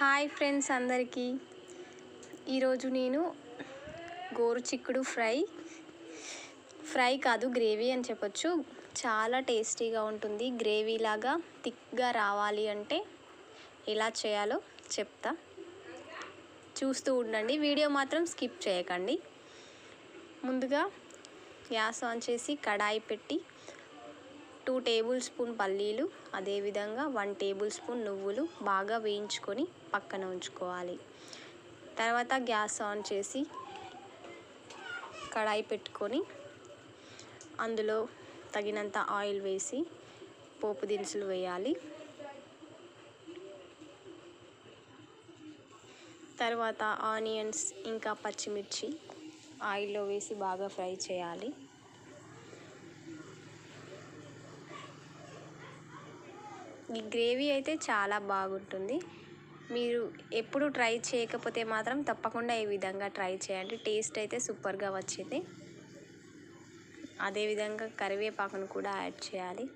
Hi friends అందరికీ. ఈరోజు నేను గోరుచిక్కుడు ఫ్రై కాదు గ్రేవీ అని చెప్పొచ్చు, చాలా టేస్టీగా ఉంటుంది. గ్రేవీ లాగా థిక్గా రావాలి అంటే ఎలా చేయాలో చెప్తా, చూస్తూ ఉండండి. వీడియో మాత్రం స్కిప్ చేయకండి. ముందుగా గ్యాస్ ఆన్ చేసి కడాయి పెట్టి 2 టేబుల్ స్పూన్ పల్లీలు, అదేవిధంగా 1 టేబుల్ స్పూన్ నువ్వులు బాగా వేయించుకొని పక్కన ఉంచుకోవాలి. తర్వాత గ్యాస్ ఆన్ చేసి కడాయి పెట్టుకొని అందులో తగినంత ఆయిల్ వేసి పోపు దినుసులు వేయాలి. తర్వాత ఆనియన్స్ ఇంకా పచ్చిమిర్చి ఆయిల్లో వేసి బాగా ఫ్రై చేయాలి. ఈ గ్రేవీ అయితే చాలా బాగుంటుంది. మీరు ఎప్పుడు ట్రై చేయకపోతే మాత్రం తప్పకుండా ఈ విధంగా ట్రై చేయండి. టేస్ట్ అయితే సూపర్గా వచ్చింది. అదేవిధంగా కరివేపాకును కూడా యాడ్ చేయాలి.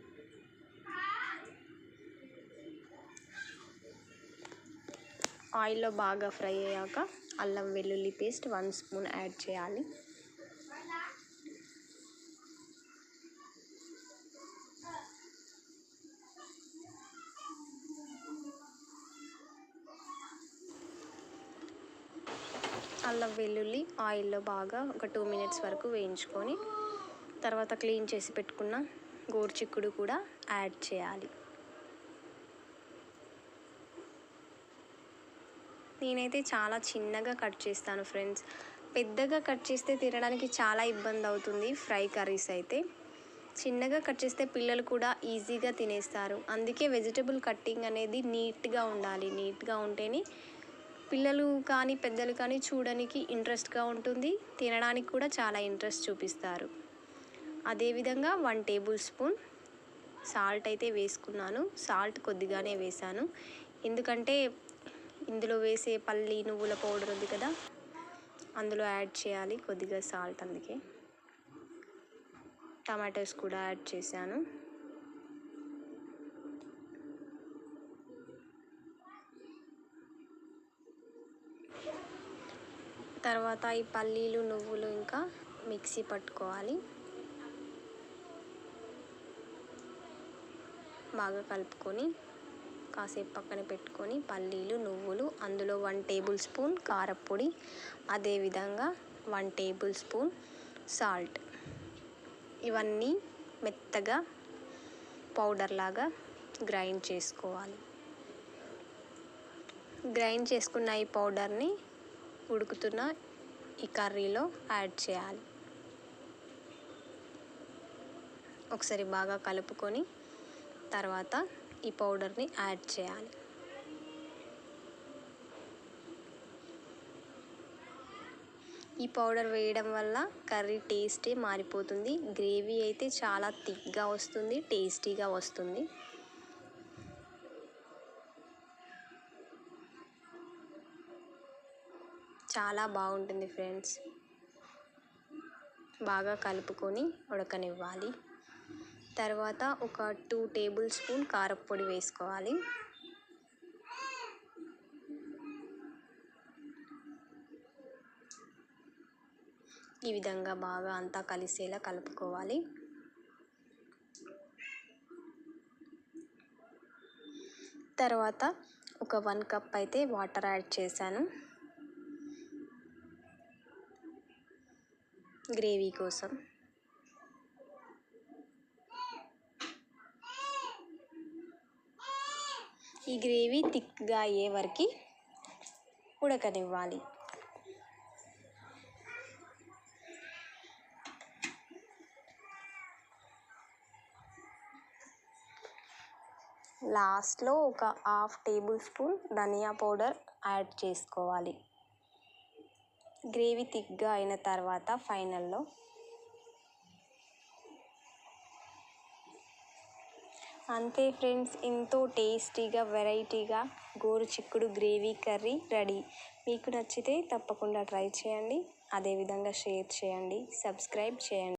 ఆయిల్లో బాగా ఫ్రై అయ్యాక అల్లం వెల్లుల్లి పేస్ట్ 1 స్పూన్ యాడ్ చేయాలి. అల్లం వెల్లుల్లి ఆయిల్లో బాగా ఒక 2 మినిట్స్ వరకు వేయించుకొని తర్వాత క్లీన్ చేసి పెట్టుకున్న గోరుచిక్కుడు కూడా యాడ్ చేయాలి. నేనైతే చాలా చిన్నగా కట్ చేస్తాను ఫ్రెండ్స్. పెద్దగా కట్ చేస్తే తినడానికి చాలా ఇబ్బంది అవుతుంది. ఫ్రై కర్రీస్ అయితే చిన్నగా కట్ చేస్తే పిల్లలు కూడా ఈజీగా తినేస్తారు. అందుకే వెజిటబుల్ కట్టింగ్ అనేది నీట్గా ఉండాలి. నీట్గా ఉంటేనే పిల్లలు కానీ పెద్దలు కానీ చూడడానికి ఇంట్రెస్ట్గా ఉంటుంది, తినడానికి కూడా చాలా ఇంట్రెస్ట్ చూపిస్తారు. అదేవిధంగా 1 టేబుల్ స్పూన్ సాల్ట్ అయితే వేసుకున్నాను. సాల్ట్ కొద్దిగానే వేసాను, ఎందుకంటే ఇందులో వేసే పల్లి నువ్వుల పౌడర్ ఉంది కదా, అందులో యాడ్ చేయాలి కొద్దిగా సాల్ట్. అందుకే టమాటోస్ కూడా యాడ్ చేశాను. తర్వాత ఈ పల్లీలు నువ్వులు ఇంకా మిక్సీ పట్టుకోవాలి. బాగా కలుపుకొని కాసేపు పక్కన పెట్టుకొని పల్లీలు నువ్వులు అందులో 1 టేబుల్ స్పూన్ కారపొడి, అదేవిధంగా 1 టేబుల్ స్పూన్ సాల్ట్, ఇవన్నీ మెత్తగా పౌడర్ లాగా గ్రైండ్ చేసుకోవాలి. గ్రైండ్ చేసుకున్న ఈ పౌడర్ని ఉడుకుతున్న ఈ కర్రీలో యాడ్ చేయాలి. ఒకసారి బాగా కలుపుకొని తర్వాత ఈ పౌడర్ని యాడ్ చేయాలి. ఈ పౌడర్ వేయడం వల్ల కర్రీ టేస్టే మారిపోతుంది. గ్రేవీ అయితే చాలా థిక్గా వస్తుంది, టేస్టీగా వస్తుంది. చాలా బాగుంటుంది ఫ్రెండ్స్. బాగా కలుపుకొని ఉడకనివ్వాలి. తర్వాత ఒక 2 టేబుల్ స్పూన్ కారపొడి వేసుకోవాలి. ఈ విధంగా బాగా అంతా కలిసేలా కలుపుకోవాలి. తర్వాత ఒక 1 కప్ అయితే వాటర్ యాడ్ చేశాను గ్రేవీ కోసం. ఈ గ్రేవీ థిక్గా అయ్యే వరకు ఉడకనివ్వాలి. లాస్ట్లో ఒక 1/2 టేబుల్ స్పూన్ ధనియా పౌడర్ యాడ్ చేసుకోవాలి. గ్రేవీ థిక్గా అయిన తర్వాత ఫైనల్లో అంతే ఫ్రెండ్స్, ఎంతో టేస్టీగా వెరైటీగా గోరుచిక్కుడు గ్రేవీ కర్రీ రెడీ. మీకు నచ్చితే తప్పకుండా ట్రై చేయండి. అదేవిధంగా షేర్ చేయండి, సబ్స్క్రైబ్ చేయండి.